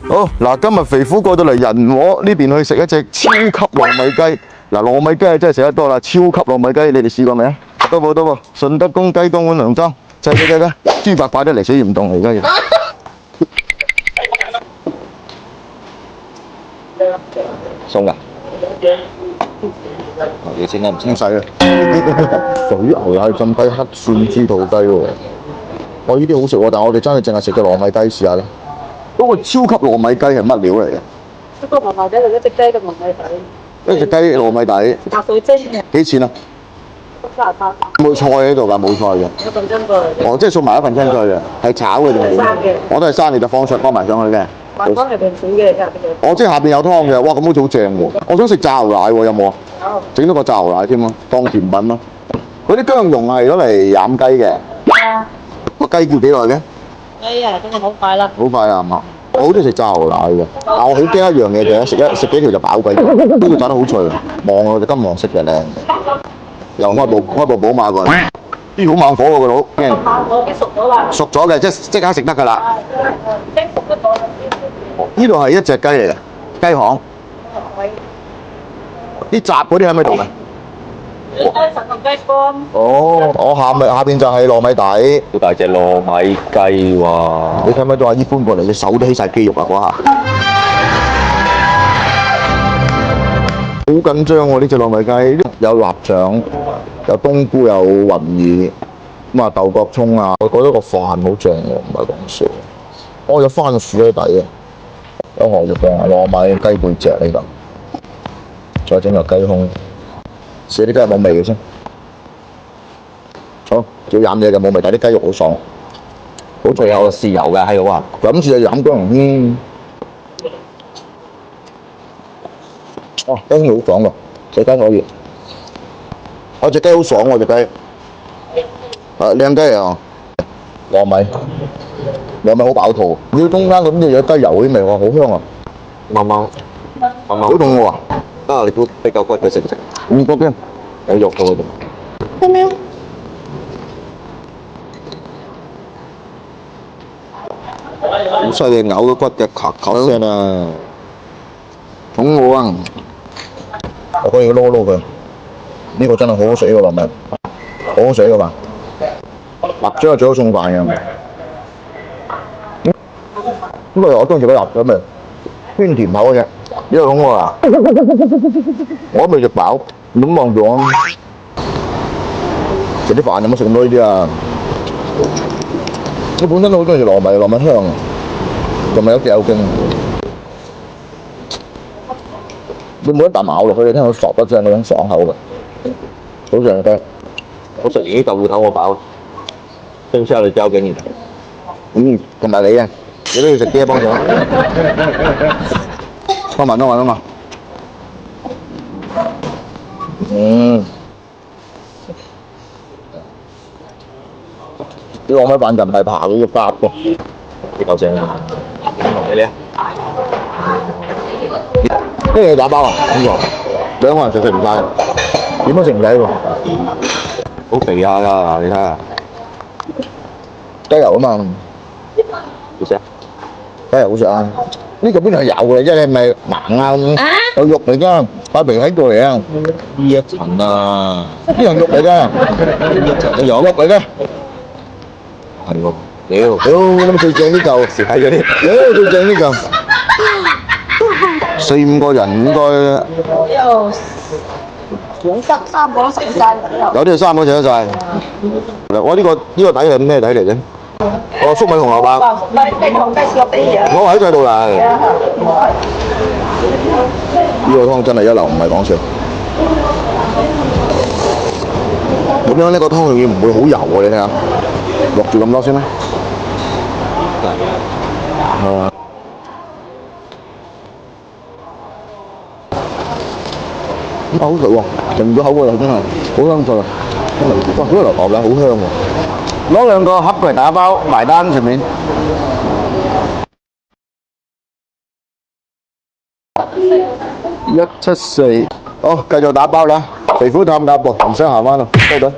好嗱，今日肥虎過到嚟人和呢邊去食一隻超級糯米雞。嗱，糯米雞真係食得多啦，超級糯米雞，你哋試過未啊？多冇？順德公雞當碗涼裝，就係嘅，豬白擺得嚟水鹽凍嚟而家要。送㗎？你整得唔清洗啊？水牛奶浸雞黑蒜豬肚雞喎，我呢啲好食喎，但係我哋真係淨係食隻糯米雞試下啦。嗰個超級糯米雞係乜料嚟嘅？一個糯米底同一隻雞嘅糯米底。一隻雞糯米底。白水蒸嘅。幾錢啊38。冇菜喺度㗎，冇菜嘅。一份蒸菜。哦，即係送埋一份蒸菜嘅，係炒嘅定係點？生嘅。我都係生，你就放上幫埋上去嘅。埋湯入邊煮嘅，入邊有。哦，即係下邊有湯嘅，哇！咁好似好正喎。我想食炸牛奶喎，有冇啊？有。整多個炸牛奶添啊，當甜品咯。嗰啲薑蓉係攞嚟飲雞嘅。係啊。個雞叫幾耐嘅？雞啊，咁就好快啦。好快啊，係嘛？我好中意食炸牛奶嘅，但我好驚一樣嘢就係食幾條就飽鬼。呢個炸得好脆，望我隻金黃色嘅靚。又開部寶馬過嚟，咦好猛火喎個佬，驚！我已經熟咗啦。熟咗嘅，即刻食得㗎啦。蒸熟得咗啦。呢度係一隻雞嚟嘅，雞項。啲雜嗰啲喺咪度嘅？雞腎同雞肝。哦，我下邊就係糯米底。好大隻糯米雞喎！你睇唔睇到阿姨搬過嚟，隻手都起晒肌肉啊嗰下。好緊張喎！呢隻糯米雞有臘腸，有冬菇，有雲耳，咁啊豆角葱啊，我覺得個飯好正喎，唔係講笑。哦，有番薯喺底嘅，有河肉嘅糯米雞背脊呢度，再整個雞胸，試啲雞有冇味嘅先。好，要飲嘢嘅冇味，但係啲雞肉好爽，好脆有豉油嘅喺度啊！咁試下飲薑蓉哦，雞胸好爽喎，隻雞可以。我隻雞好爽喎，隻雞。靚雞啊！糯米好飽肚。要中間咁嘅有雞油嗰啲味喎，好香啊！慢慢好凍喎。啊！你估比較骨佢食唔食？唔覺嘅，有肉喺度。好犀利，咬到骨嘅咔咔聲啊！捅我啊！我可以撈佢。呢個真係好好食嘅糯米，好好食嘅嘛。臘腸係最好送飯嘅。咁我當時嗰臘腸咪偏甜口嘅啫，呢個捅我啊！我都未食飽，咁望住我。食啲飯有冇食咁多呢啲啊？我本身都好中意食糯米，糯米香啊，同埋有嚼勁。你每一啖咬落去，你聽到嗦一聲嗰種爽口嘅，好正嘅。我食完呢豆腐頭我飽，剩下你交給你。同埋你啊，你都要食啲幫手。幫忙。啲糯米飯就唔係爬嗰個夾喎，幾夠正啊！俾你啊！呢個打包啊？邊個？兩個人食唔晒，點都食唔晒喎？好肥下㗎，你睇下。雞油啊嘛，好食啊！雞油好食啊！呢個邊度係油嚟啫？你係咪盲啊？有肉嚟㗎，塊皮喺度嚟啊！呢一層啊，呢樣肉嚟㗎，有肉嚟㗎。係喎，屌，咁最正呢嚿，蝕底嗰啲。最正呢嚿。4、5個人應該，有3個都食晒。有啲係3個食得晒。我呢個底係咩底嚟啫？哦，粟米紅蘿蔔。我喺晒度啦。呢個湯真係一流，唔係講笑。咁樣呢個湯仲要唔會好油喎？你睇下，落住咁多先啦。好食喎，成咗口喎，真係好香脆啊！哇，嗰個牛奶好香喎。攞2個盒過嚟打包，埋單順便。174，好，繼續打包啦。肥虎探鴨噃，唔使行翻啦，收隊。